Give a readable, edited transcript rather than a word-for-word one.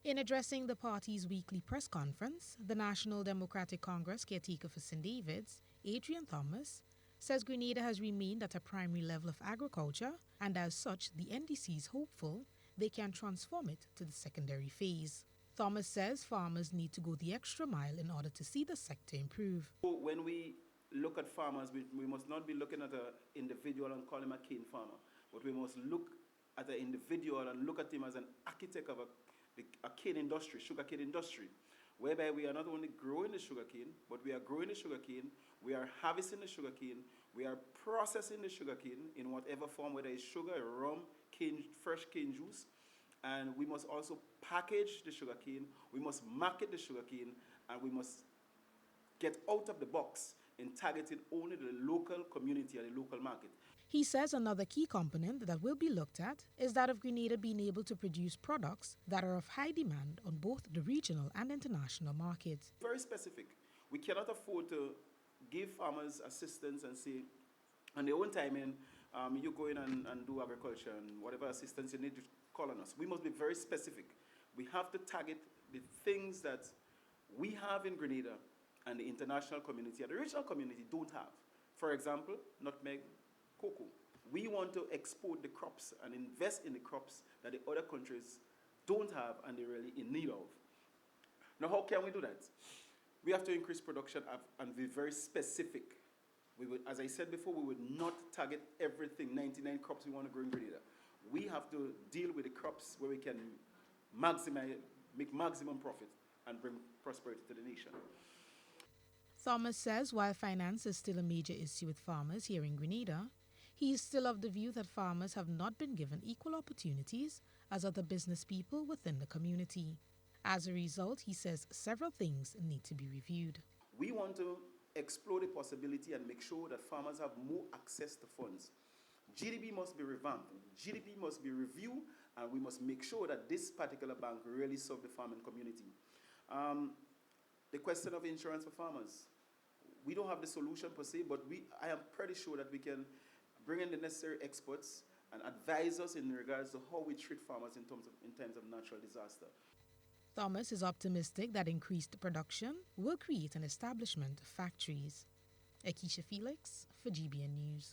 In addressing the party's weekly press conference, the National Democratic Congress caretaker for St. David's, Adrian Thomas, says Grenada has remained at a primary level of agriculture, and as such, the NDC is hopeful they can transform it to the secondary phase. Thomas says farmers need to go the extra mile in order to see the sector improve. When we look at farmers, we must not be looking at an individual and call him a cane farmer, but we must look at an individual and look at him as an architect of a cane industry, sugar cane industry, whereby we are not only growing the sugar cane, but we are growing the sugar cane, we are harvesting the sugar cane, we are processing the sugar cane in whatever form, whether it's sugar, rum, cane, fresh cane juice, and we must also package the sugar cane, we must market the sugar cane, and we must get out of the box in targeting only the local community and the local market. He says another key component that will be looked at is that of Grenada being able to produce products that are of high demand on both the regional and international markets. Very specific. We cannot afford to give farmers assistance and say, on their own time you go in and do agriculture and whatever assistance you need to call on us. We must be very specific. We have to target the things that we have in Grenada and the international community and the regional community don't have. For example, nutmeg, cocoa. We want to export the crops and invest in the crops that the other countries don't have and they're really in need of. Now, how can we do that? We have to increase production and be very specific. We would, as I said before, we would not target everything, 99 crops we want to grow in Grenada. We have to deal with the crops where we can make maximum profit and bring prosperity to the nation. Thomas says while finance is still a major issue with farmers here in Grenada, he is still of the view that farmers have not been given equal opportunities as other business people within the community. As a result, he says several things need to be reviewed. We want to explore the possibility and make sure that farmers have more access to funds. GDP must be revamped, GDP must be reviewed, and we must make sure that this particular bank really serves the farming community. The question of insurance for farmers. We don't have the solution per se, but I am pretty sure that we can bring in the necessary experts and advise us in regards to how we treat farmers in times of natural disaster. Thomas is optimistic that increased production will create an establishment of factories. Ekisha Felix for GBN News.